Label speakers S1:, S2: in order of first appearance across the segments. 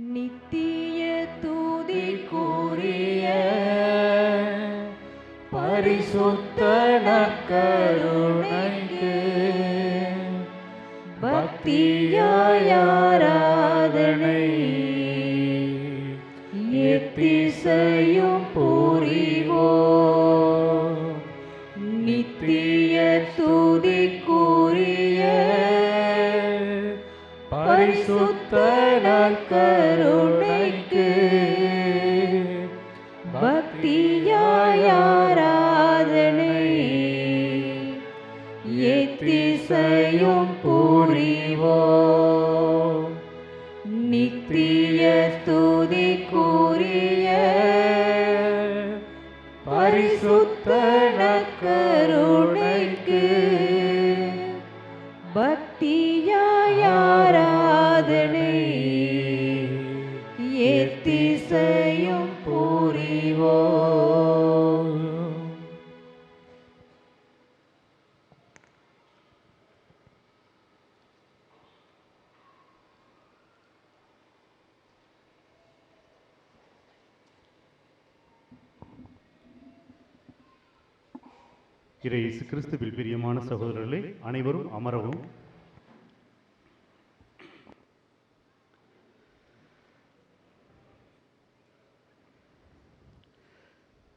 S1: நித்திய துதிக்குரிய பரிசுத்த நற்கருணைக்கு பக்தியாய் ஆராதனை எத்திசையும் புரிவோம். நித்திய துதிக்குரிய பரிசுத்த நற்கருணைக்கு பக்தியாய் ஆராதனை எத்திசையும் புரிவோம். நித்திய துதிக்குரிய பரிசுத்த நற்கருணைக்கு பக்தியாய் ஆராதனை எத்திசையும் புரிவோம்.
S2: இயேசு கிறிஸ்துவில் பிரியமான சகோதரர்களே, அனைவரும் அமரவும்.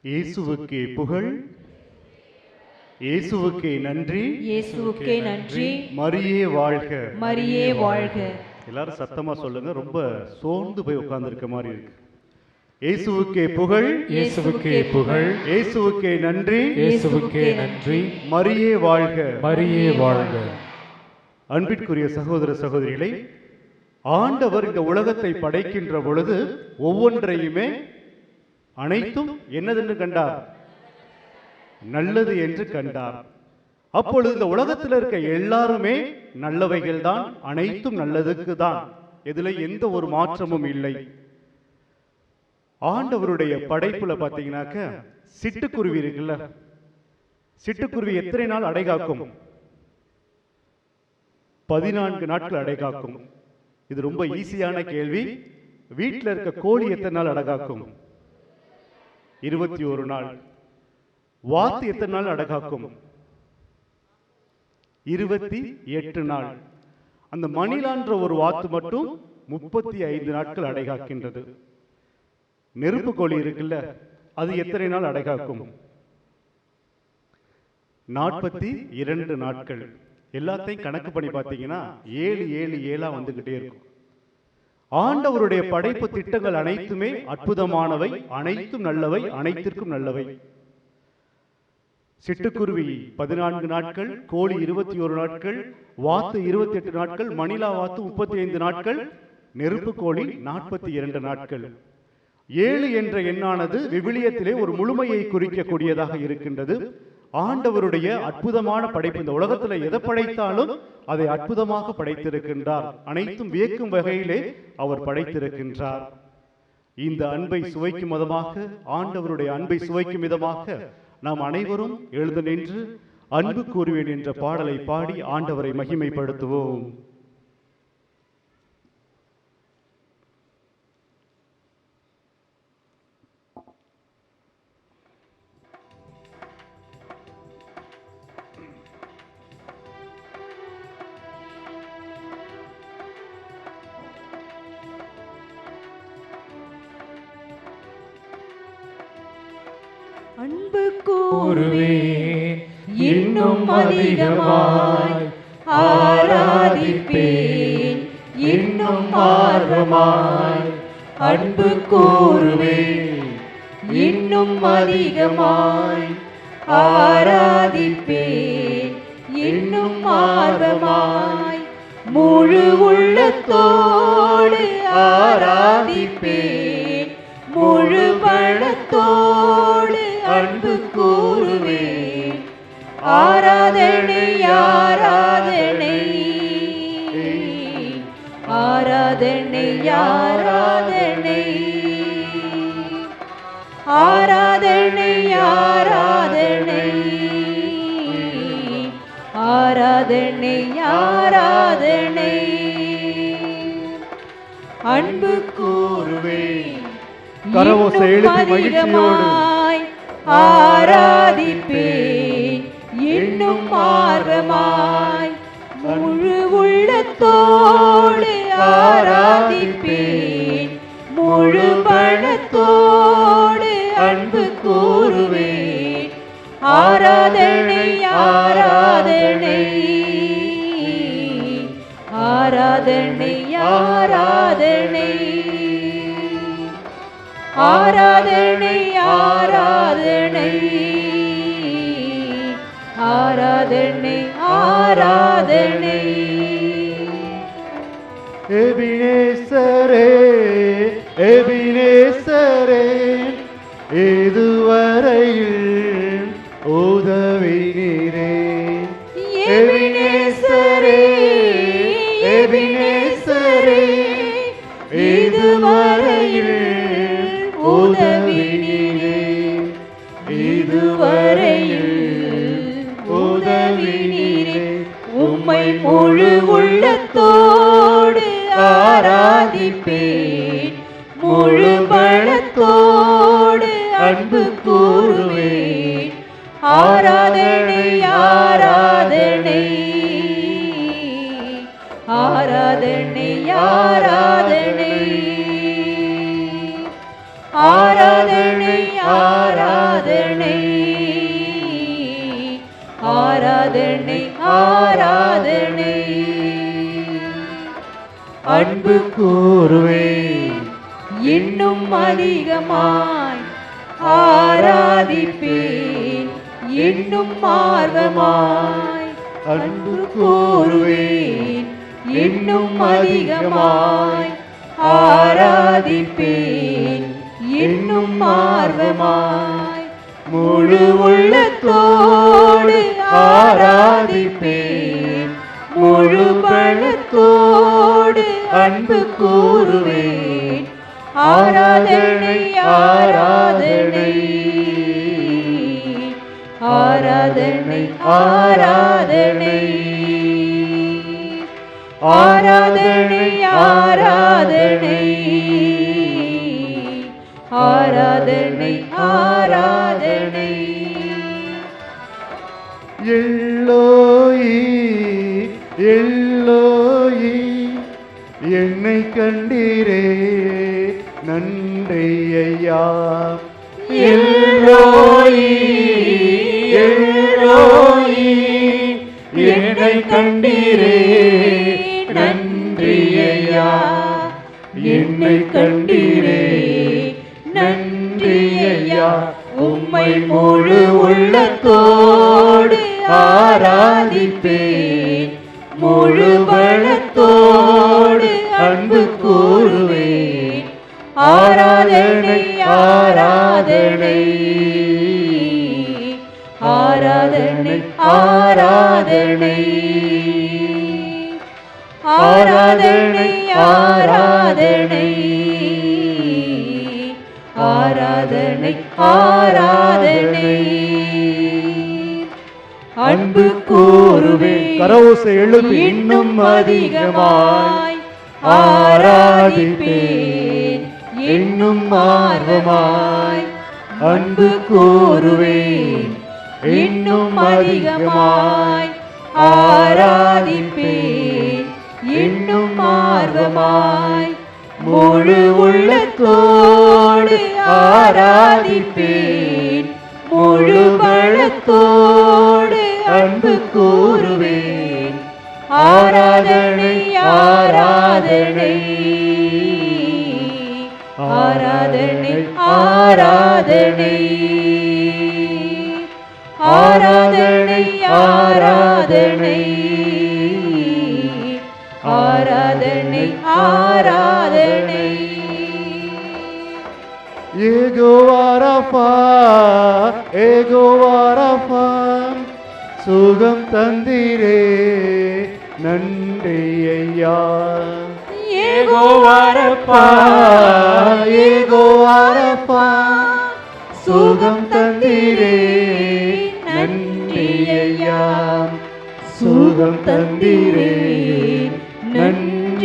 S2: இயேசுவுக்கே புகழ், இயேசுவுக்கே நன்றி,
S1: இயேசுவுக்கே நன்றி.
S2: மரியே வாழ்க,
S1: மரியே வாழ்க.
S2: எல்லாரும் சத்தமா சொல்லுங்க. ரொம்ப சோர்ந்து போய் உட்கார்ந்திருக்க மாதிரி இருக்கு. இயேசுவுக்கே புகழ்,
S3: இயேசுவுக்கே புகழ்,
S2: இயேசுவுக்கே நன்றி,
S3: இயேசுவுக்கே நன்றி,
S2: மரியே வாழ்க,
S3: மரியே வாழ்க.
S2: அன்பிற்குரிய சகோதர சகோதரிகளை, ஆண்டவர் இந்த உலகத்தை படைக்கின்ற பொழுது ஒவ்வொன்றையுமே அனைத்தும் என்னதென்று கண்டார்? நல்லது என்று கண்டார். அப்பொழுது இந்த உலகத்தில் இருக்க எல்லாருமே நல்லவைகள் தான், அனைத்தும் நல்லதுக்கு தான். இதுல எந்த ஒரு மாற்றமும் இல்லை. ஆண்டவருடைய படைப்புல பாத்தீங்கன்னாக்க சிட்டுக்குருவி இருக்குல்ல, சிட்டுக்குருவி எத்தனை நாள் அடைகாக்கும்? 14 நாட்கள் அடைகாக்கும். இது ரொம்ப ஈஸியான கேள்வி. வீட்டில் இருக்க கோழி எத்தனை நாள் அடைகாக்கும்? 21 நாள். வாத்து எத்தனை நாள் அடைகாக்கும்? 28 நாள். அந்த மணிலான்ற ஒரு வாத்து மட்டும் 35 நாட்கள் அடைகாக்கின்றது. நெருப்பு கோழி இருக்குல்ல, அது எத்தனை நாள் அடைகாக்கும்? 42 நாட்கள். எல்லாத்தையும் கணக்கு பண்ணி பார்த்தீங்கன்னா 7 7 7 வந்துகிட்டே இருக்கும். ஆண்டவருடைய படைப்பு திட்டங்கள் அனைத்துமே அற்புதமானவை, அனைத்தும் நல்லவை, அனைத்திற்கும் நல்லவை. சிட்டுக்குருவி 14 நாட்கள், கோழி 21 நாட்கள், வாத்து 28 நாட்கள், மணிலா வாத்து 35 நாட்கள், நெருப்பு கோழி 42 நாட்கள். 7 என்ற எண்ணானது விவிலியத்திலே ஒரு முழுமையை குறிக்கக்கூடியதாக இருக்கின்றது. ஆண்டவருடைய அற்புதமான படைப்பு. இந்த உலகத்தில் எதை படைத்தாலும் அதை அற்புதமாக படைத்திருக்கின்றார். அனைத்தும் வியக்கும் வகையிலே அவர் படைத்திருக்கின்றார். இந்த அன்பை சுவைக்கும் விதமாக, ஆண்டவருடைய அன்பை சுவைக்கும் விதமாக நாம் அனைவரும் எழுந்து நின்று அன்பு கூறுவேன் என்ற பாடலை பாடி ஆண்டவரை மகிமைப்படுத்துவோம்.
S1: அன்பு கூறுவேன் இன்னும் அதிகமாய், ஆராதிப்பேன் இன்னும் ஆர்வமாய். அன்பு கூறுவேன் இன்னும் அதிகமாய், ஆராதிப்பேன் இன்னும் ஆர்வமாய். முழு உள்ளத்தோடு ஆராதிப்பேன், முழு பலத்தோடு அன்பு கூறுவேன். ஆராதனை ஆராதனை ஆராதனை ஆராதனை ஆராதனை ஆராதனை ஆராதனை ஆராதனை அன்பு கூறுவேன்.
S2: கரவோசை
S1: இன்னும்
S2: எழுப்பி மகிழ்ச்சியோடு
S1: அதிகமாய் ஆராதிப்பேன். இன்னும் ஆர்வமாய் முழு உள்ளத்தோடு ஆராதிப்பேன். முழு பலத்தோடு அன்பு கூறுவேன். ஆராதனை ஆராதனை ஆராதனை ஆராதனை ஆராதனை ஆராதனை ஆராதனை ஆராதனை.
S2: எபினேசரே எபினேசரே இதுவரையில் உதவினீரேன்.
S1: எபினேசரே எபினேசரே இதுவரையில் உதவினீரேன். இதுவரையில் உதவினீரேன். உம்மை முழு உள்ளத்தோடு ஆராதிப்பேன். முழு பலத்தோடு அன்பு கூறுவேன். ஆராதனை ஆராதனை ஆராதனை ஆராதனை ஆராதனை ஆராதனை ஆராதனை ஆராதனை. அன்பு கூறுவேன். இன்னும் அதிகமாய் ஆராதிப்பேன். இன்னும் ஆர்வமாய் அன்பு கூறுவேன். இன்னும் அதிகமாய் ஆராதிப்பேன். இன்னும் ஆர்வமாய் முழு உள்ளத்தோடு ஆராதிப்பேன். முழு பலத்தோடு அன்பு கூறுவேன். ஆராதனை ஆராதனை ஆராதனை ஆராதனை ஆராதனை ஆராதனை ஆராதனை ஆராதனை.
S2: எல்லோயி எல்லோயி என்னை கண்டீரே நன்றி ஐயா.
S1: எல்லோயி எல்லோயி என்னை கண்டீரே நன்றி ஐயா. என்னை கண்டீரே நன்றி ஐயா. உம்மை முழு உள்ளத்தோடு ஆராதிப்பேன். முழு பலத்தோடு அன்பு கூறுவேன். ஆராதனை ஆராதனை ஆராதனை ஆராதனை ஆராதனை ஆராதனை ஆராதனை ஆராதனை. அன்பு கூறுவேன்.
S2: கரவோசை எழுப்பி
S1: இன்னும் அதிகமாய் ஆராதிப்பேன். இன்னும் ஆர்வமாய் அன்பு கூறுவேன். இன்னும் அதிகமாய் ஆராதிப்பேன். இன்னும் ஆர்வமாய் முழு உள்ளத்தோடு ஆராதிப்பேன். முழு பலத்தோடு அன்பு கூறுவேன். ஆராதனை ஆராதனை ஆராதனை ஆராதனை ஆராதனை ஆராதனை ஆராதனை ஆராதனை.
S2: ஏகோவாரப்பா ஏகோவாரப்பா சுகம் தந்தீரே நன்றி ஐயா.
S1: ஏகோவாரப்பா
S2: ஏகோவாரப்பா சுகம் தந்தீரே நன்றி ஐயா. சுகம் தந்தீரே நன்றி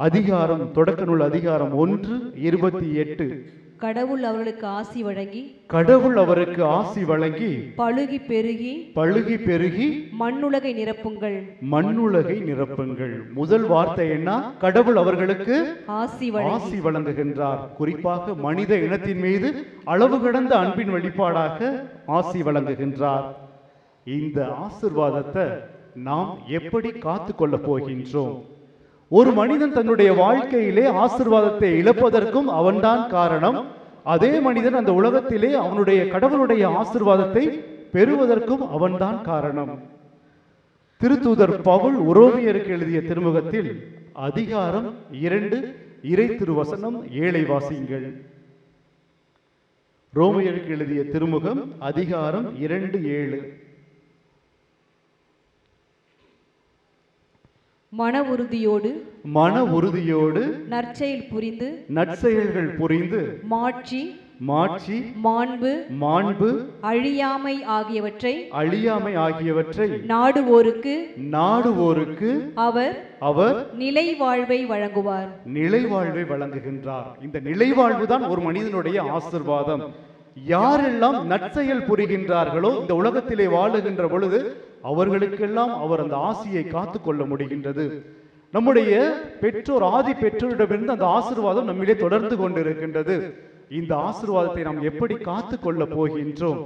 S2: அதிகாரம் தொடக்க நூல் அதிகாரம் 1:28.
S1: கடவுள் அவர்களுக்கு ஆசி வழங்கி
S2: கடவுள் அவருக்கு ஆசி வழங்கி
S1: பழுகி பெருகி
S2: பழுகி பெருகி
S1: மண்ணுலகை நிரப்புங்கள்.
S2: மண்ணுலகை நிரப்புங்கள். முதல் வார்த்தை என்ன? கடவுள் அவர்களுக்கு
S1: ஆசி வழங்கி
S2: ஆசி வழங்குகின்றார். குறிப்பாக மனித இனத்தின் மீது அளவு கடந்த அன்பின் வெளிப்பாடாக ஆசி வழங்குகின்றார். இந்த ஆசீர்வாதத்தை நாம் எப்படி காத்து கொள்ள போகின்றோம்? ஒரு மனிதன் தன்னுடைய வாழ்க்கையிலே ஆசீர்வாதத்தை இழப்பதற்கும் அவன்தான் காரணம். அதே மனிதன் அந்த உலகத்திலே அவனுடைய கடவுளுடைய ஆசீர்வாதத்தை பெறுவதற்கும் அவன்தான் காரணம். திருத்தூதர் பவுல் உரோமையருக்கு எழுதிய திருமுகத்தில் அதிகாரம் 2 இறை திருவசனம் 7 வாசியுங்கள். ரோமையருக்கு எழுதிய திருமுகம் அதிகாரம் 2:7.
S1: மன உறுதியோடு நற்செயல் புரிந்து
S2: நற்செயல்கள் புரிந்து
S1: மாட்சி
S2: மாண்பு
S1: அழியாமை ஆகியவற்றை நாடுவோருக்கு அவர் நிலை வாழ்வை வழங்குவார்.
S2: நிலை வாழ்வை வழங்குகின்றார். இந்த நிலை வாழ்வு தான் ஒரு மனிதனுடைய ஆசீர்வாதம். யாரெல்லாம் நற்செயல் புரிகின்றார்களோ இந்த உலகத்திலே வாழுகின்ற பொழுது அவர்களுக்கெல்லாம் அவர் அந்த ஆசியை காத்து கொள்ள முடிகின்றது. நம்முடைய பெற்றோர் ஆதி பெற்றோரிடமிருந்து அந்த ஆசீர்வாதம் நம்மிலே தொடர்ந்து கொண்டிருக்கின்றது. இந்த ஆசீர்வாதத்தை நாம் எப்படி காத்து கொள்ள போகின்றோம்?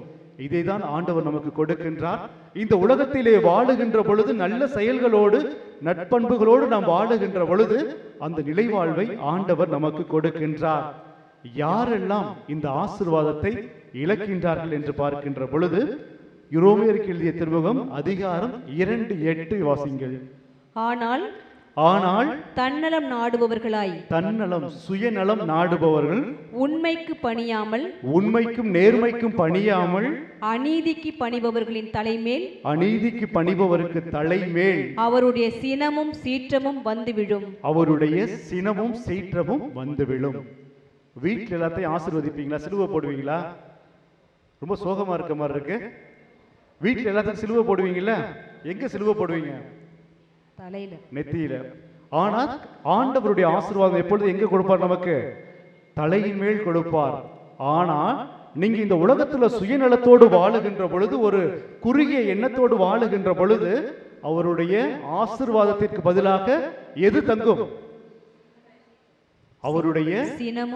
S2: இதைதான் ஆண்டவர் நமக்கு கொடுக்கின்றார். இந்த உலகத்திலே வாழுகின்ற பொழுது நல்ல செயல்களோடு நட்பண்புகளோடு நாம் வாழுகின்ற பொழுது அந்த நிலை வாழ்வை ஆண்டவர் நமக்கு கொடுக்கின்றார். யாரெல்லாம் இந்த ஆசீர்வாதத்தை இழக்கின்றார்கள் என்று பார்க்கின்ற பொழுது ரோமையருக்கு எழுதிய திருமுகம் அதிகாரம் 2:8 வாசிங்கள். ஆனால்
S1: தன்னலம் நாடுபவர்களாய்
S2: சுயநலம் நாடுபவர்கள்
S1: உண்மைக்கும்
S2: நேர்மைக்கும் பணியாமல்
S1: அநீதிக்கு பணிபவர்களின் தலைமேல்
S2: பணிபவருக்கு தலைமேல்
S1: அவருடைய சினமும் சீற்றமும் வந்து விழும்.
S2: வீட்டில் எல்லாத்தையும் ஆசீர்வதிப்பீங்களா? சிலுவை போடுவீங்களா? ரொம்ப சோகமா இருக்க மாதிரி இருக்கு. வீட்டில் எல்லாத்தையும் சிலுவை போடுவீங்கல்ல? எங்க சிலுவை போடுவீங்க?
S1: தலையில,
S2: நெத்தியில. ஆனால் ஆண்டவருடைய ஆசீர்வாதம் எப்பொழுது எங்க கொடுப்பார்? நமக்கு தலையின் மேல் கொடுப்பார். ஆனால் நீங்க இந்த உலகத்துல சுயநலத்தோடு வாழுகின்ற பொழுது, ஒரு குறுகிய எண்ணத்தோடு வாழுகின்ற பொழுது அவருடைய ஆசீர்வாதத்திற்கு பதிலாக எது தங்கும்? அவருடைய சினம்.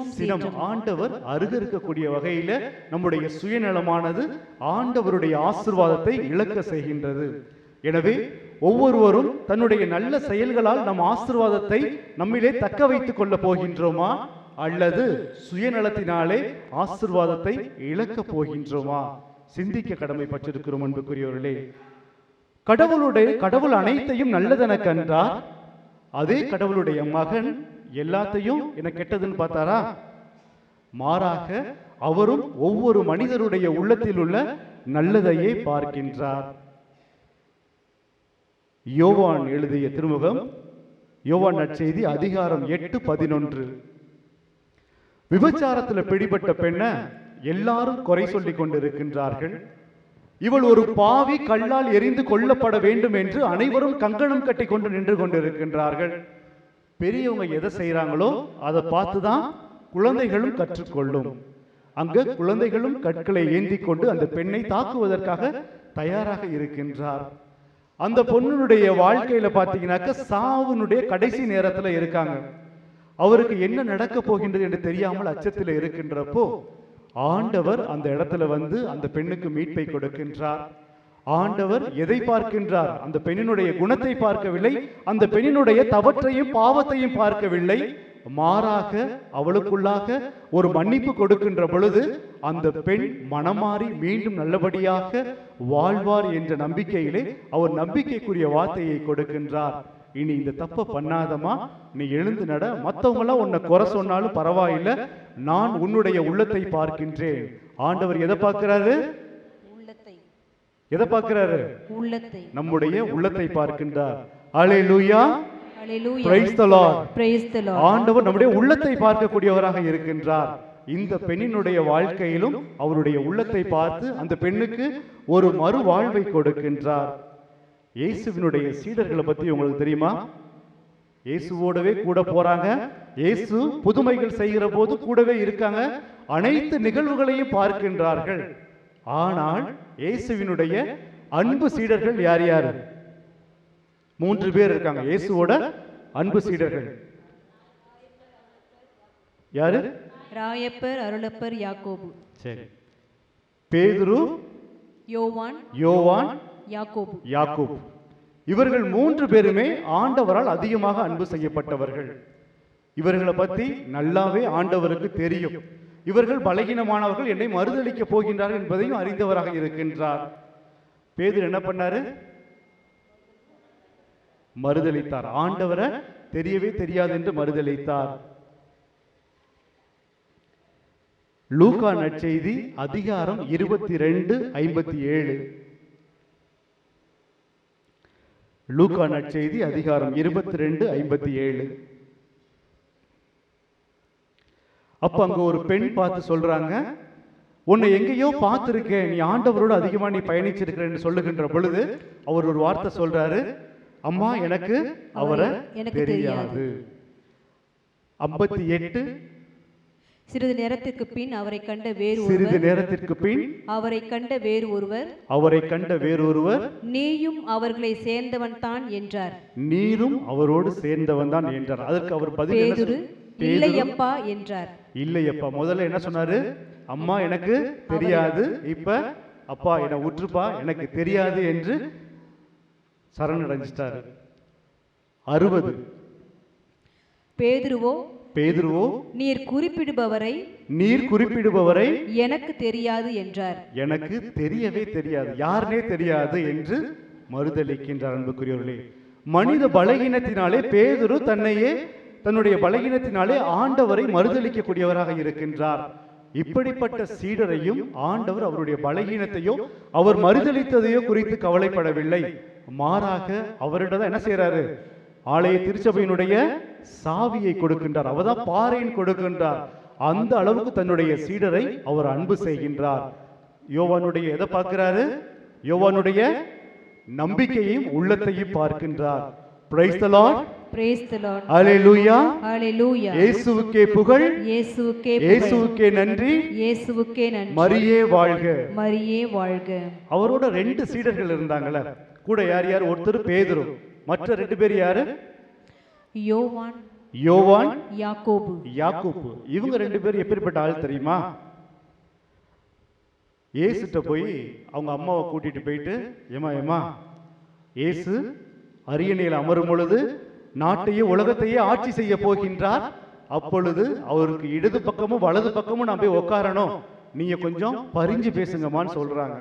S2: ஆண்டவர் அருக இருக்கக்கூடிய வகையில நம்முடைய சுயநலமானது ஆண்டவருடைய ஆசீர்வாதத்தை இழக்க செய்கின்றது. எனவே ஒவ்வொருவரும் தன்னுடைய நல்ல செயல்களால் நம் ஆசீர்வாதத்தை நம்மிலே தக்க வைத்துக் கொள்ள போகின்றோமா, அல்லது சுயநலத்தினாலே ஆசீர்வாதத்தை இழக்க போகின்றோமா? சிந்திக்க கடமைப்பட்டிருக்கிறோம் அன்புக்குரியவர்களே. கடவுள் அனைத்தையும் நல்லதென கண்டார். அதே கடவுளுடைய மகன் எல்லாத்தையும் என்ன கெட்டதுன்னு பார்த்தாரா? மாறாக அவரும் ஒவ்வொரு மனிதருடைய உள்ளத்தில் உள்ள நல்லதையே பார்க்கின்றார். யோவான் எழுதிய திருமுகம், யோவான் நற்செய்தி அதிகாரம் 8:11. விபச்சாரத்தில் பிடிபட்ட பெண்ணை எல்லாரும் குறை சொல்லிக் கொண்டிருக்கின்றார்கள். இவள் ஒரு பாவி, கல்லால் எரிந்து கொல்லப்பட வேண்டும் என்று அனைவரும் கங்கணம் கட்டி கொண்டு நின்று கொண்டிருக்கின்றார்கள். பெரியவங்க எதை செய்யறாங்களோ அதை பார்த்துதான் குழந்தைகளும் கற்றுக்கொள்ளும். அங்க குழந்தைகளும் கற்களை ஏந்தி கொண்டு அந்த பெண்ணை தாக்குவதற்காக தயாராக இருக்கின்றார். அந்த பொண்ணுடைய வாழ்க்கையில பாத்தீங்கன்னாக்க சாவுனுடைய கடைசி நேரத்துல இருக்காங்க. அவருக்கு என்ன நடக்க போகின்றது என்று தெரியாமல் அச்சத்தில் இருக்கின்றப்போ ஆண்டவர் அந்த இடத்துல வந்து அந்த பெண்ணுக்கு மீட்பை கொடுக்கின்றார். ஆண்டவர் எதை பார்க்கின்றார்? அந்த பெண்ணினுடைய குணத்தை பார்க்கவில்லை, அந்த பெண்ணினுடைய தவற்றையும் பாவத்தையும் பார்க்கவில்லை. மாறாக அவளுக்குள்ளாக ஒரு மன்னிப்பு கொடுக்கின்ற பொழுது அந்த பெண் மனமாறி மீண்டும் நல்லபடியாக வாழ்வார் என்ற நம்பிக்கையிலே அவர் நம்பிக்கைக்குரிய வார்த்தையை கொடுக்கின்றார். இனி இந்த தப்ப பண்ணாதமா, நீ எழுந்து நட, மற்றவங்களாம் உன்னை குறை சொன்னாலும் பரவாயில்லை, நான் உன்னுடைய உள்ளத்தை பார்க்கின்றேன். ஆண்டவர் எதை பார்க்கிறாரு? எதை பார்க்கிறாரு? உள்ளத்தை. நம்முடைய உள்ளத்தை பார்க்கின்றார். அல்லேலூயா, பிரைஸ் தி லார்ட். ஆண்டவர் நம்முடைய உள்ளத்தை பார்க்கக்கூடியவராக இருக்கின்றார். இந்த பெண்ணினுடைய வாழ்க்கையிலும் அவருடைய உள்ளத்தை பார்த்து அந்த பெண்ணுக்கு ஒரு மறு வாழ்வை கொடுக்கின்றார். இயேசுவினுடைய சீடர்களை பத்தி உங்களுக்கு தெரியுமா? இயேசுவோடவே கூட போறாங்க. இயேசு புதுமைகள் செய்கிற போது கூடவே இருக்காங்க. அனைத்து நிகழ்வுகளையும் பார்க்கின்றார்கள். ஆனால் இயேசுவினுடைய அன்பு சீடர்கள் யார் யார்? 3 பேர் இருக்காங்க. இயேசுவோட அன்பு சீடர்கள் யாரு?
S1: ராயப்பர், அருளப்பர், யாக்கோபு.
S2: சரி. பேதுரு, யோவான், யாக்கோபு. இவர்கள் 3 பேருமே ஆண்டவரால் அதிகமாக அன்பு செய்யப்பட்டவர்கள். இவர்களை பத்தி நல்லாவே ஆண்டவருக்கு தெரியும். இவர்கள் பலகீனமானவர்கள், என்னை மறுதலிக்க போகின்றார்கள் என்பதையும் அறிந்தவராக இருக்கின்றார். பேதுரு என்ன பண்ணாரு? மறுதலித்தார். ஆண்டவரை தெரியவே தெரியாது என்று மறுதலித்தார். லூக்கா நற்செய்தி அதிகாரம் 22:57. லூக்கா நற்செய்தி அதிகாரம் 22:57. அப்ப அங்க ஒரு பெண் பார்த்து சொல்றாங்க, உன்னை எங்கேயோ பார்த்திருக்கேன், நீ ஆண்டவரோடு அதிகமா நீ பயணிச்சிருக்கிறேன்னு சொல்லுகின்ற பொழுது அவர் ஒரு வார்த்தை சொல்றாரு, அம்மா எனக்கு அவரை தெரியாது. 58.
S1: சிறிது நேரத்திற்கு பின் அவரை கண்ட வேறு ஒருவர் நீயும் அவர்களை சேர்ந்தவன் தான் என்றார்.
S2: நீரும் அவரோடு சேர்ந்தவன் தான் என்றார். அதற்கு அவர் பதில்
S1: இல்லையப்பா என்றார்.
S2: இல்லையப்பா. முதல்ல என்ன சொன்னாரு? அம்மா எனக்கு தெரியாது, இப்ப அப்பா என்னை உற்றுப்பா, எனக்கு தெரியாது என்று சரணடைஞ்சிட்டாரு. 60. பேதுருவோ நீர் குறிப்பிடுபவரை
S1: எனக்கு தெரியாது என்றார்.
S2: எனக்கு தெரியவே தெரியாது, யாருனே தெரியாது என்று மறுதலிக்கின்றார். அன்புக்குரியவர்களே, மனித பலகீனத்தினாலே பேதுரு தன்னுடைய பலகீனத்தினாலே ஆண்டவரை மறுதலிக்கக்கூடியவராக இருக்கின்றார். இப்படிப்பட்ட சீடரையும் ஆண்டவர் அவருடைய பலகீனத்தையோ அவர் மறுதலித்ததையோ குறித்து கவலைப்படவில்லை. மாறாக அவரிடம் என்ன செய்யறாரு? ஆலய திருச்சபையினுடைய சாவியை கொடுக்கின்றார். அவர்தான் பாறையின் கொடுக்கின்றார். அந்த அளவுக்கு தன்னுடைய சீடரை அவர் அன்பு செய்கின்றார். யோவானுடைய எதை பார்க்கிறாரு? யோவானுடைய நம்பிக்கையையும் உள்ளத்தையும் பார்க்கின்றார். Praise the Lord.
S1: Praise the Lord.
S2: Hallelujah.
S1: Hallelujah.
S2: இயேசுவுக்கே புகழ்.
S1: இயேசுவுக்கே நன்றி.
S2: மரியே வாழ்க.
S1: மரியே வாழ்க.
S2: அவரோட 2 சீடர்கள் இருந்தாங்கல, கூட யார் யார்? ஒருத்தர் பேதுரு, மற்ற 2 பேர் யாரு? யோவான், யாக்கோபு. இவங்க 2 பேரும் எப்படிப்பட்ட ஆள் தெரியுமா? இயேசுட்ட போய் அவங்க அம்மாவை கூட்டிட்டு போயிட்டு, ஏமா இயேசு அரியணையில் அமரும் பொழுது நாட்டையே உலகத்தையே ஆட்சி செய்ய போகின்றார். அப்பொழுது அவருக்கு இடது பக்கமும் வலது பக்கமும் நான் போய் உட்காரணும், நீங்க கொஞ்சம் பரிஞ்சு பேசுங்கம்மான்னு சொல்றாங்க.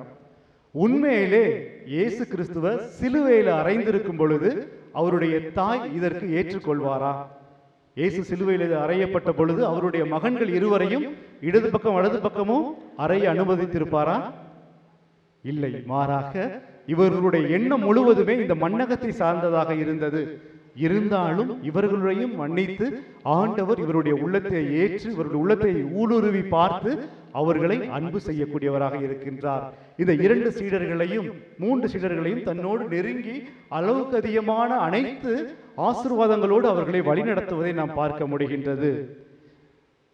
S2: உண்மையிலே இயேசு கிறிஸ்துவ சிலுவையில அறைந்திருக்கும் பொழுது அவருடைய தாய் இதற்கு ஏற்றுக்கொள்வாரா? இயேசு சிலுவையில் அறையப்பட்ட பொழுது அவருடைய மகன்கள் இருவரையும் இடது பக்கம் வலது பக்கமும் அறைய அனுமதித்திருப்பாரா? இல்லை. மாறாக இவர்களுடைய எண்ணம் முழுவதுமே இந்த மண்ணகத்தை சார்ந்ததாக இருந்தது. இருந்தாலும் இவர்களையும் மன்னித்து ஆண்டவர் இவருடைய உள்ளத்தை ஏற்று இவருடைய உள்ளத்தை ஊடுருவி பார்த்து அவர்களை அன்பு செய்யக்கூடியவராக இருக்கின்றார். இந்த 2 சீடர்களையும் 3 சீடர்களையும் தன்னோடு நெருங்கி அளவுக்கு அதிகமான அனைத்து ஆசீர்வாதங்களோடு அவர்களை வழிநடத்துவதை நாம் பார்க்க முடிகின்றது.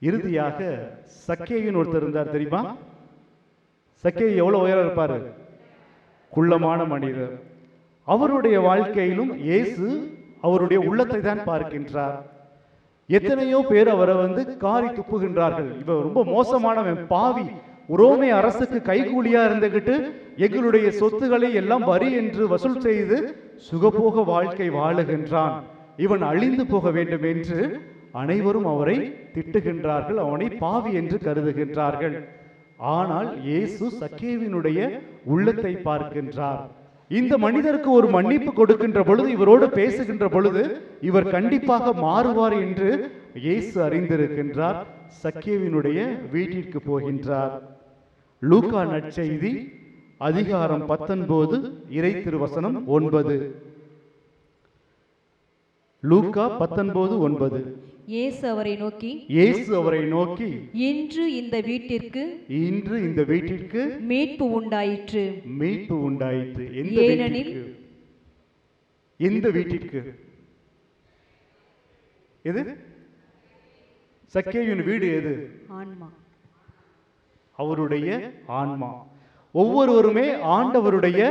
S2: இறுதியாக சக்கேயின் ஒருத்தர் இருந்தார் தெரியுமா? சக்கே எவ்வளவு உயரம் இருப்பாரு? குள்ளமான மனிதர். அவருடைய வாழ்க்கையிலும் இயேசு அவருடைய உள்ளத்தை தான் பார்க்கின்றார். எத்தனையோ பேர் அவரை காரி துப்புகின்றார்கள். இவர் ரொம்ப மோசமானவன், பாவி, ரோமே அரசுக்கு கைகூலியா இருந்துகிட்டு எங்களுடைய சொத்துக்களை எல்லாம் வரி என்று வசூல் செய்து சுகபோக வாழ்க்கை வாழுகின்றான், இவன் அழிந்து போக வேண்டும் என்று அனைவரும் அவரை திட்டுகின்றார்கள், அவனை பாவி என்று கருதுகின்றார்கள். ஆனால் இயேசு சக்கேவினுடைய உள்ளத்தை பார்க்கின்றார். இந்த மனிதருக்கு ஒரு மன்னிப்பு கொடுக்கின்ற பொழுது, இவரோடு பேசுகின்ற பொழுது இவர் கண்டிப்பாக மாறுவார் என்று இயேசு அறிந்திருக்கின்றார். சக்கேவினுடைய வீட்டிற்கு போகின்றார். லூக்கா நற்செய்தி அதிகாரம் 19 இறை திருவசனம் 9. லூக்கா 19:9.
S1: இயேசு அவரை நோக்கி இன்று இந்த வீட்டிற்கு மீட்பு உண்டாயிற்று.
S2: எந்த வீட்டிற்கு? எது? சக்கேயுவின் வீடு எது?
S1: ஆன்மா.
S2: அவருடைய ஆன்மா. ஒவ்வொருவருமே ஆண்டவருடைய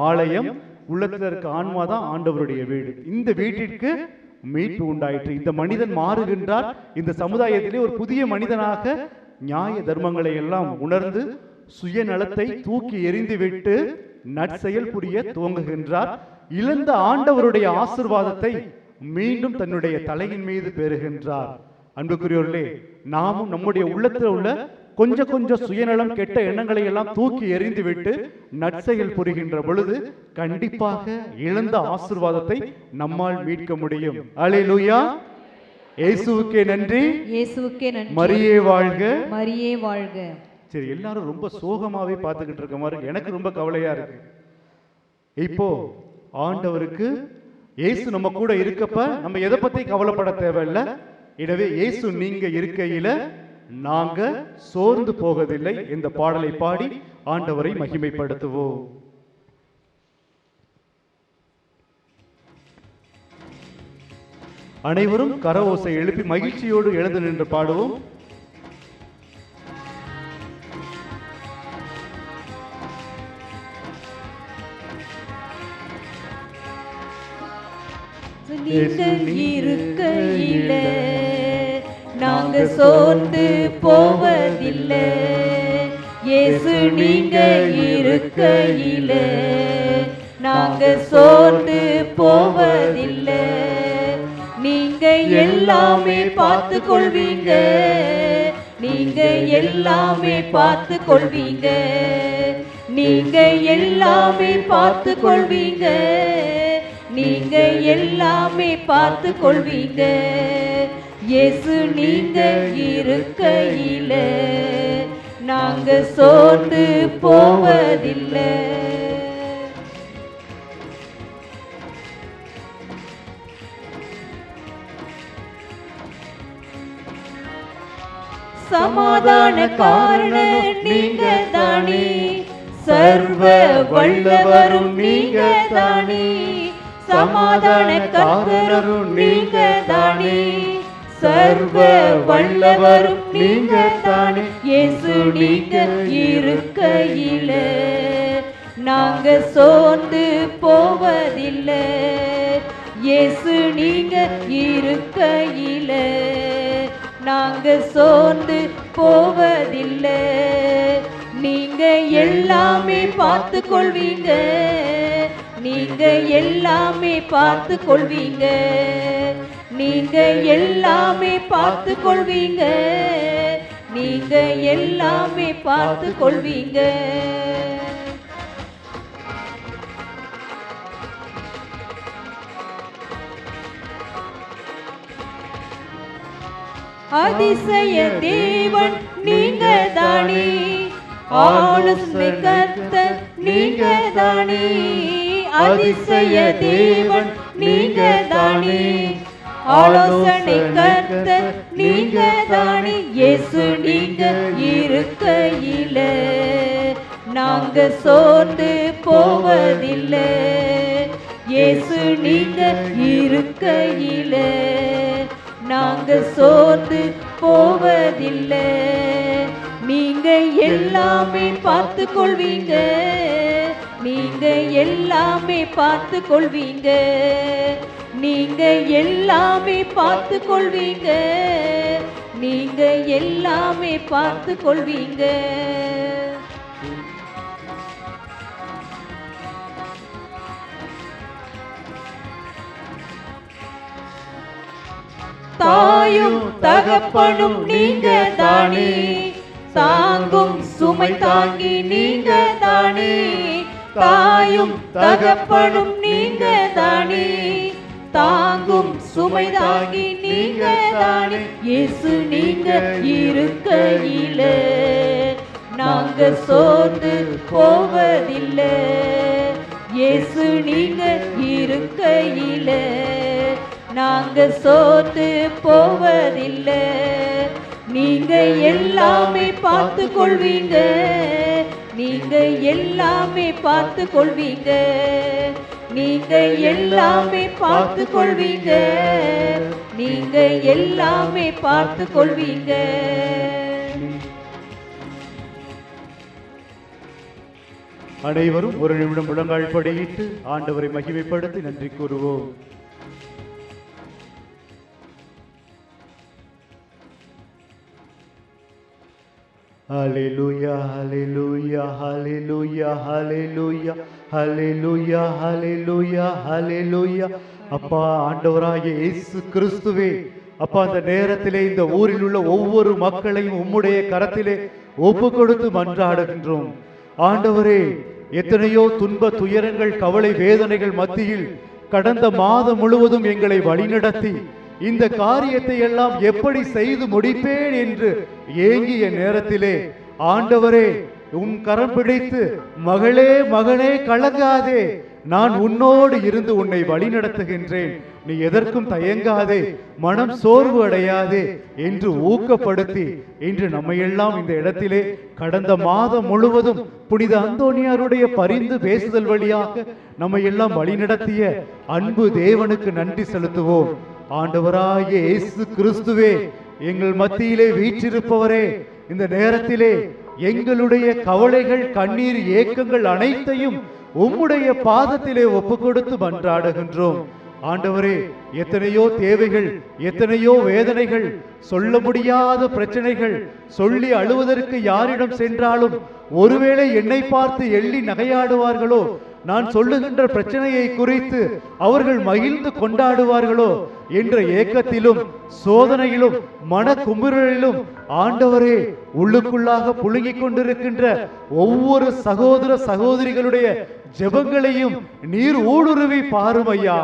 S2: ஆலயம். உள்ளத்தில் இருக்க ஆன்மா தான் ஆண்டவருடைய வீடு. இந்த வீட்டிற்கு மீட்பு உண்டாயிற்று. இந்த மனிதன் மாறுகின்றார். இந்த சமுதாயத்திலே ஒரு புதிய மனிதனாக நியாய தர்மங்களை எல்லாம் உணர்ந்து சுயநலத்தை தூக்கி எறிந்துவிட்டு நற்செயல் புரிய துவங்குகின்றார். இழந்த ஆண்டவருடைய ஆசிர்வாதத்தை மீண்டும் தன்னுடைய தலையின் மீது பெறுகின்றார். அன்புக்குரியவர்களே, நாமும் நம்முடைய உள்ளத்தில் உள்ள கொஞ்சம் சுயநலம் கெட்ட எண்ணங்களை எல்லாம் தூக்கி எறிந்துவிட்டு நற்செயல் புரிகின்ற பொழுது கண்டிப்பாக இழந்த ஆசீர்வாதத்தை நம்மால் மீட்க முடியும். அல்லேலூயா. இயேசுவுக்கே நன்றி.
S1: இயேசுவுக்கே நன்றி.
S2: மரியே வாழ்க.
S1: மரியே வாழ்க.
S2: சரி, எல்லாரும் ரொம்ப சோகமாவே பார்த்துக்கிட்டு இருக்க மாதிரி எனக்கு ரொம்ப கவலையா இருக்கு. இப்போ ஆண்டவருக்கு இயேசு நம்ம கூட இருக்கப்ப நம்ம எதை பத்தி கவலைப்பட தேவையில்லை. எனவே இயேசு நீங்க இருக்கையில நாங்க சோர்ந்து போவதில்லை. இந்த பாடலை பாடி ஆண்டவரை மகிமைப்படுத்துவோம். அனைவரும் கரஓசை எழுப்பி மகிழ்ச்சியோடு எழுந்து நின்று பாடுவோம்.
S1: நீங்க இருக்கையில நாங்க சோர்ந்து போவதில்லை. இயேசு நீங்க இருக்கையில நாங்க சோர்ந்து போவதில்லை. நீங்க எல்லாமே பார்த்து கொள்வீங்க. நீங்க எல்லாமே பார்த்து கொள்வீங்க. நீங்க எல்லாமே பார்த்து கொள்வீங்க. நீங்க எல்லாமே பார்த்து கொள்வீங்க. இயேசு நீங்க இருக்கையில நாங்க சோர்ந்து போவதில்லை. சமாதான காரணம் நீங்க தானே. சர்வ வல்லவரும் நீங்க தானே. சமாதான கர்த்தரும் நீங்க தானே. சர்வ வல்லவரும் நீங்க தானே. இயேசு நீங்க இருக்கையில நாங்க சோர்ந்து போவதில்லை. இயேசு நீங்க இருக்கையில நாங்க சோர்ந்து போவதில்லை. நீங்க எல்லாமே பார்த்து கொள்வீங்க. நீங்க எல்லாமே பார்த்து கொள்வீங்க. நீங்க எல்லாமே பார்த்து கொள்வீங்க. நீங்க எல்லாமே பார்த்து கொள்வீங்க. அதிசய தேவன் நீங்க தானே. ஆலோசனை கர்த்தர் நீங்க தானே. அதிசய தேவன் நீங்க தானே. ஆலோசனை கர்த்தர் நீங்க தானே. இயேசு நீங்க இருக்கையில நாங்க சோர்ந்து போவதில்லை. இயேசு நீங்க இருக்கையில நாங்க சோர்ந்து போவதில்லை. நீங்க எல்லாமே பார்த்து கொள்வீங்க. நீங்க எல்லாமே பார்த்து கொள்வீங்க. நீங்க எல்லாமே பார்த்து கொள்வீங்க. நீங்க எல்லாமே பார்த்து கொள்வீங்க. தாயும் தகப்பனும் நீங்க தானே. தாங்கும் சுமை தாங்கி நீங்க தானே. தாயும் தகப்பனும் நீங்க தானே. தாங்கும் சுமை தாங்கி நீங்க தானே. இயேசு நீங்க இருக்கையில நாங்க சோர்ந்து போவதில்லை. இயேசு நீங்க இருக்கையில நாங்க சோர்ந்து போவதில்லை. நீங்க எல்லாமே பார்த்து கொள்வீங்க. நீங்க எல்லாமே பார்த்து கொள்வீங்க. நீங்க எல்லாமே பார்த்து கொள்வீங்க. நீங்க எல்லாமே பார்த்து கொள்வீங்க.
S2: அனைவரும் ஒரு நிமிடம் முழங்கால் படியிட்டு ஆண்டவரை மகிமைப்படுத்தி நன்றி கூறுவோம். ஹல்லேலூயா ஹல்லேலூயா ஹல்லேலூயா ஹல்லேலூயா ஹல்லேலூயா ஹல்லேலூயா ஹல்லேலூயா. அப்பா ஆண்டவராகிய இயேசு கிறிஸ்துவே, அப்பா அந்த நேரத்திலே இந்த ஊரில் உள்ள ஒவ்வொரு மக்களையும் உம்முடைய கரத்திலே ஒப்பு கொடுத்து மன்றாடுகின்றோம். ஆண்டவரே, எத்தனையோ துன்ப துயரங்கள் கவலை வேதனைகள் மத்தியில் கடந்த மாதம் முழுவதும் எங்களை வழிநடத்தி இந்த காரியத்தை எல்லாம் எப்படி செய்து முடிப்பேன் என்று ஏங்கிய நேரத்திலே ஆண்டவரே உம் கரம் பிடித்து மகளே மகனே கலங்காதே, நான் உன்னோடு இருந்து உன்னை வழிநடத்துகின்றேன், நீ எதற்கும் தயங்காதே, மனம் சோர்வு அடையாதே என்று ஊக்கப்படுத்தி இன்று நம்மையெல்லாம் இந்த இடத்திலே கடந்த மாதம் முழுவதும் புனித அந்தோனியாருடைய பரிந்து பேசுதல் வழியாக நம்மையெல்லாம் வழிநடத்திய அன்பு தேவனுக்கு நன்றி செலுத்துவோம். ஆண்டவராகிய இயேசு கிறிஸ்துவே, எங்கள் மத்தியிலே வீற்றிருப்பவரே, இந்த நேரத்திலே எங்களுடைய கவலைகள் கண்ணீர் ஏக்கங்கள் அனைத்தையும் உம்முடைய பாதத்திலே ஒப்பு கொடுத்து மன்றாடுகின்றோம். ஆண்டவரே, எத்தனையோ தேவைகள், எத்தனையோ வேதனைகள், சொல்ல முடியாத பிரச்சனைகள், சொல்லி அழுவதற்கு யாரிடம் சென்றாலும் ஒருவேளை என்னை பார்த்து எள்ளி நகையாடுவார்களோ, நான் சொல்லுகின்ற பிரச்சனையை குறித்து அவர்கள் மகிழ்ந்து கொண்டாடுவார்களோ என்ற ஏக்கத்திலும் சோதனையிலும் மன குமுறலிலும் ஆண்டவரே உள்ளுக்குள்ளாக புழுங்கிக் கொண்டிருக்கின்ற ஒவ்வொரு சகோதர சகோதரிகளுடைய ஜெபங்களையும் நீர் ஊடுருவி பாரும் ஐயா.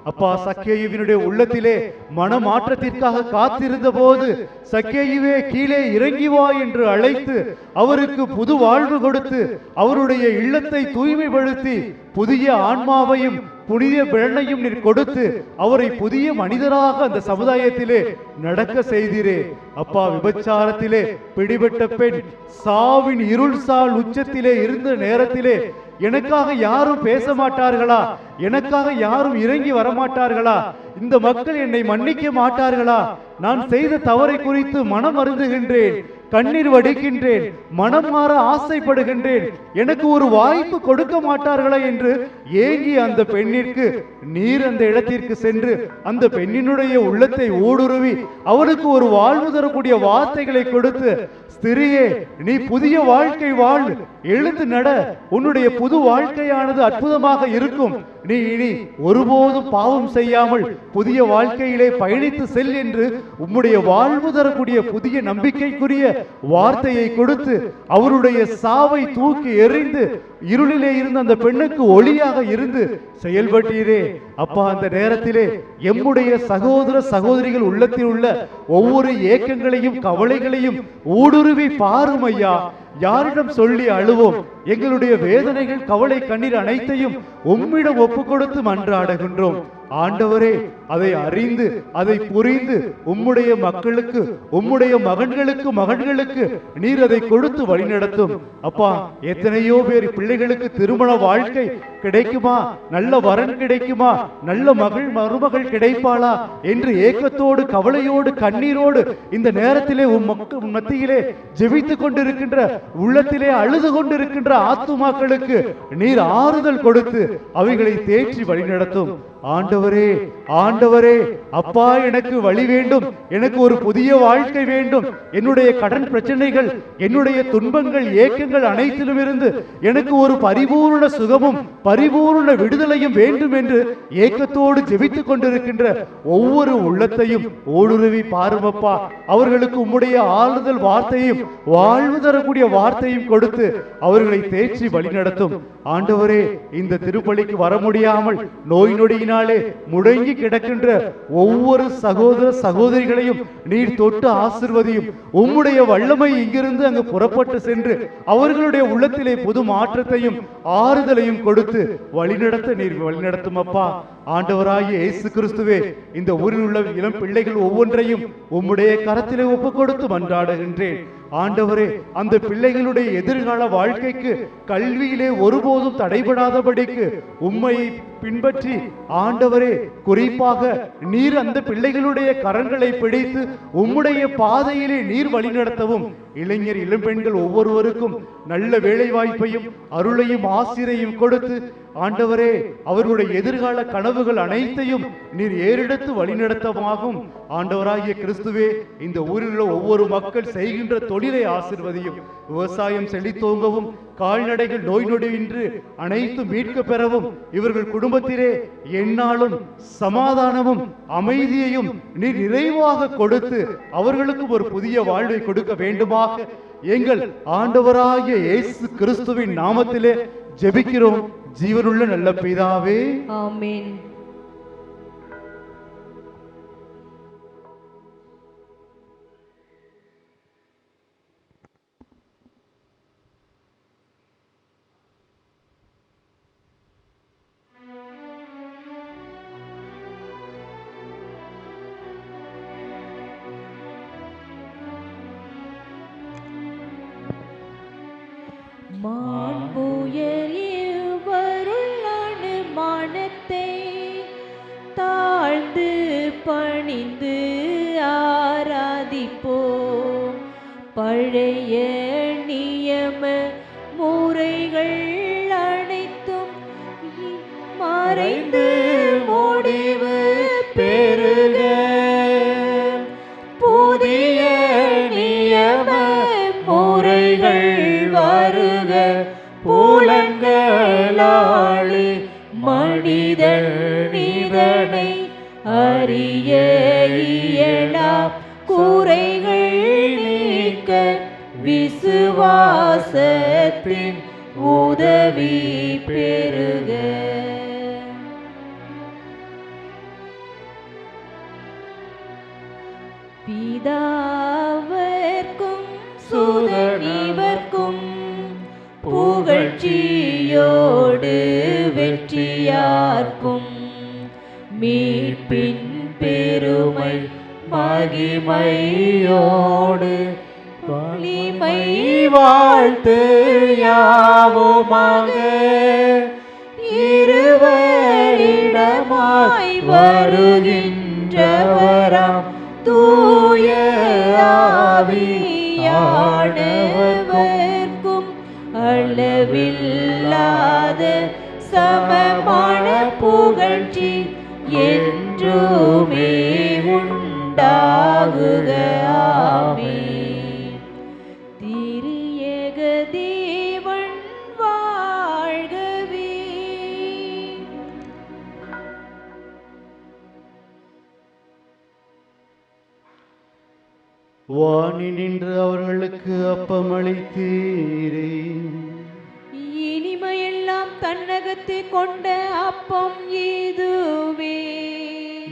S2: அப்பா, சக்கேயுவினுடைய உள்ளத்திலே மனமாற்றத்திற்காக காத்திருந்த போது சக்கேயுவே கீழே இறங்கி வா என்று அழைத்து அவருக்கு புது வாழ்வு கொடுத்து அவருடைய இல்லத்தை தூய்மைப்படுத்தி புதிய ஆன்மாவையும் புனித பிறனையும் நீர் கொடுத்து அவரை புதிய மனிதராக அந்த சமுதாயத்திலே நடக்க செய்தீரே. அப்பா, விபச்சாரத்திலே பிடிபட்ட பெண் சாவின் இருள் சால் உச்சத்திலே இருந்த நேரத்திலே எனக்காக யாரும் பேச மாட்டார்களா, எனக்காக யாரும் இறங்கி வரமாட்டார்களா, இந்த மக்கள் என்னை மன்னிக்க மாட்டார்களா, நான் செய்த தவறை குறித்து மனம் வருந்துகின்றேன், கண்ணீர் வடிக்கின்றேன், மனம் மாற ஆசைப்படுகின்றேன், எனக்கு ஒரு வாய்ப்பு கொடுக்க மாட்டார்களா என்று ஏங்கி அந்த பெண்ணிற்கு நீர் அந்த இடத்திற்கு சென்று அந்த பெண்ணினுடைய உள்ளத்தை ஊடுருவி அவருக்கு ஒரு வாழ்வு தரக்கூடிய வார்த்தைகளை கொடுத்து, ஸ்திரியே, நீ புதிய வாழ்க்கை வாழ், எழுந்து நட, உன்னுடைய புது வாழ்க்கையானது அற்புதமாக இருக்கும், நீ இனி ஒருபோதும் பாவம் செய்யாமல் புதிய வாழ்க்கையிலே பயணித்து செல் என்று உம்முடைய வாழ்வு தரக்கூடிய புதிய நம்பிக்கைக்குரிய வார்த்தையை கொடுத்து அவருடைய சாவை தூக்கி எறிந்து இருளிலே இருந்த அந்த பெண்ணுக்கு ஒளியாக இருந்து செயல்பட்டீரே. அப்பா, அந்த நேரத்திலே எம்முடைய சகோதர சகோதரிகள் உள்ளத்தில் உள்ள ஒவ்வொரு ஏக்கங்களையும் கவலைகளையும் ஊடுருவி பாரும் ஐயா. யாரிடம் சொல்லி அழுவோம்? எங்களுடைய வேதனைகள் கவலை கண்ணீர் அனைத்தையும் உம்மிடம் ஒப்பு கொடுத்து மன்றாடுகின்றோம். ஆண்டவரே, அதை அறிந்து அதை புரிந்து உம்முடைய மக்களுக்கு உம்முடைய மகன்களுக்கு நீர் அதை கொடுத்து வழிநடத்தும். அப்பா, எத்தனையோ பேர் பிள்ளைகளுக்கு திருமண வாழ்க்கை கிடைக்குமா, நல்ல வரன் கிடைக்குமா, நல்ல மருமகள் கிடைப்பாளா என்று ஏக்கத்தோடு கவலையோடு கண்ணீரோடு இந்த நேரத்திலே உம் மத்தியிலே ஜெபித்துக் கொண்டிருக்கின்ற உள்ளத்திலே அழுது கொண்டிருக்கின்ற ஆத்துமாக்களுக்கு நீர் ஆறுதல் கொடுத்து அவைகளை தேற்றி வழிநடத்தும். ஆண்டவரே, ஆண்டவரே, அப்பா, எனக்கு வழி வேண்டும், எனக்கு ஒரு புதிய வாழ்க்கை வேண்டும், என்னுடைய கடன் பிரச்சனைகள் என்னுடைய துன்பங்கள் ஏக்கங்கள் அனைத்திலும் இருந்து எனக்கு ஒரு பரிபூர்ண சுகமும் பரிபூர்ண விடுதலையும் வேண்டும் என்று ஏக்கத்தோடு ஜெபித்துக் கொண்டிருக்கின்ற ஒவ்வொரு உள்ளத்தையும் ஊடுருவி பாருமப்பா. அவர்களுக்கு உம்முடைய ஆறுதல் வார்த்தையும் வாழ்வு தரக்கூடிய வார்த்தையும் கொடுத்து அவர்களை தேற்றி வழிநடத்தும். ஆண்டவரே, இந்த திருப்பலிக்கு வர முடியாமல் நோய் நொடியினாலே முடங்கி கிடக்கின்ற ஒவ்வொரு சகோதர சகோதரிகளையும் நீர் தொட்டு ஆசிர்வதியும். உம்முடைய வல்லமை இங்கிருந்து அங்கு புறப்பட்டு சென்று அவர்களுடைய உள்ளத்திலே புது மாற்றத்தையும் ஆறுதலையும் கொடுத்து வழிநடத்த நீர் வழிநடத்தும் அப்பா. ஆண்டவராகிய இயேசு கிறிஸ்துவே, இந்த ஊரில் உள்ள இளம் பிள்ளைகள் ஒவ்வொன்றையும் உம்முடைய கரத்திலே ஒப்பு கொடுத்து மன்றாடுகின்றேன். ஆண்டவரே, அந்த பிள்ளைகளுடைய எதிர்கால வாழ்க்கைக்கு கல்வியிலே ஒருபோதும் தடைபடாதபடிக்கு உம்மை பின்பற்றி ஆண்டவரே, குறிப்பாக நீர் அந்த பிள்ளைகளுடைய கரங்களை பிடித்து உம்முடைய பாதையிலே நீர் வழிநடத்தவும், இளைஞர் இளம்பெண்கள் ஒவ்வொருவருக்கும் நல்ல வேலை வாய்ப்பையும் அருளையும் ஆசிரையும் கொடுத்து ஆண்டவரே, அவர்களுடைய எதிர்கால கனவுகள் அனைத்தையும் நீர் ஏறெடுத்து வழிநடத்தமாகும். ஆண்டவராகிய கிறிஸ்துவே, இந்த ஊரில் உள்ள ஒவ்வொரு மக்கள் செய்கின்ற தொழிலை ஆசிர்வதியும். விவசாயம் செழித்தோங்கவும், கால்நடைகள் நோய் நொடியின்றி அனைத்தும் மீட்க பெறவும், இவர்கள் குடும்பத்திலே எந்நாளும் சமாதானமும் அமைதியையும் நீர் நிறைவாக கொடுத்து அவர்களுக்கு ஒரு புதிய வாழ்வை கொடுக்க வேண்டுமாக எங்கள் ஆண்டவராகிய இயேசு கிறிஸ்துவின் நாமத்திலே ஜெபிக்கிறோம் ஜீவனுள்ள நல்ல பிதாவே,
S1: ஆமென். தாழ்ந்து பணிந்து ஆராதிப்போம். பழைய நியம முறைகள் அனைத்தும் மறைந்து முடிவு பெறுக. புதிய நியம முறைகள் வருக. புலன்களாலே மனிதன் இதனை அறிய இயலா. குறைகள் நீக்க விசுவாசத்தின் உதவி பெறுக. பிதாவர்க்கும் சுதனிவர்க்கும் புகழ்ச்சியோடு வெற்றியார்க்கும் மீட்பின் பெருமை மகிமையோடு வலிமை வாழ்த்து யாவுமாக. இருவரிடமாய் வருகின்றவராம் தூய ஆவியானவர்க்கும் அளவில்லாத சமமான புகழ்ச்சி என்றுமே உண்டாகுக. ஆமென். திரியேக தேவன் வாழ்கவே.
S2: வானி நின்று அவர்களுக்கு அப்பமளித்தீரே,
S1: இனிமையெல்லாம் தன்னகத்தை கொண்ட அப்பம் இதுவே.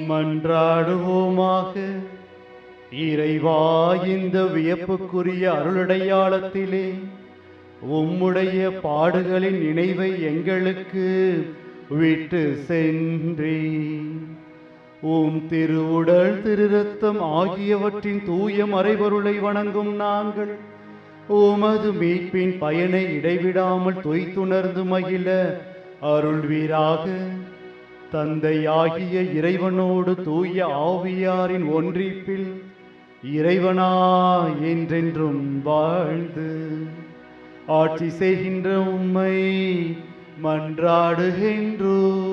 S2: மன்றாடுவோமாக. இறைவா, இந்த வியப்புக்குரிய அருளடையாளத்திலே உம்முடைய பாடுகளின் நினைவை எங்களுக்கு விட்டு சென்றே உம் திருவுடல் திருரத்தம் ஆகியவற்றின் தூய மறைபொருளை வணங்கும் நாங்கள் உமது மீட்பின் பயனை இடைவிடாமல் தொய்த்துணர்ந்து மகிழ அருள்வீராக. தந்தையாகிய இறைவனோடு தூய ஆவியாரின் ஒன்றிப்பில் இறைவனா என்றென்றும் வாழ்ந்து ஆட்சி செய்கின்ற உம்மை மன்றாடுகின்றோம்.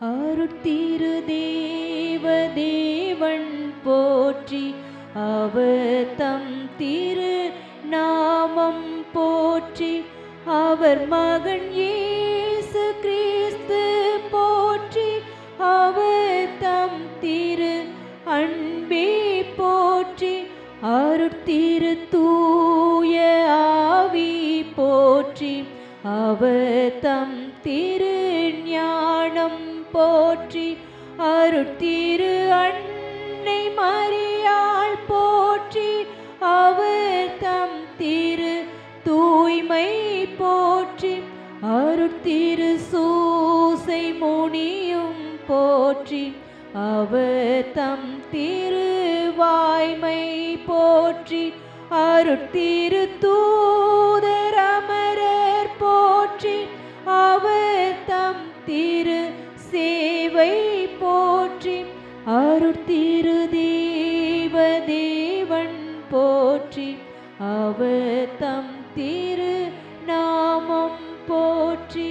S1: அருட்திரு தேவன் போற்றி, அவர் தம் திரு நாமம் போற்றி, அவர் மகன் இயேசு கிறிஸ்து போற்றி, அவர் தம் திரு அன்பே போற்றி, அருட்திரு தூய ஆவி போற்றி, அவர் தம் திரு ஞானம் போற்றி, அருட்திரு அன்னை மரியாள் போற்றி, அவர் தம் திரு தூய்மை போற்றி, அருட்திரு சூசை முனியும் போற்றி, அவர் தம் திரு வாய்மை போற்றி, அருட்திரு தூதர் அமரர் போற்றி, அவர் தம் திரு சேவை போற்றி, அருட்திரு தேவன் போற்றி, அவர் தம் திரு நாமம் போற்றி.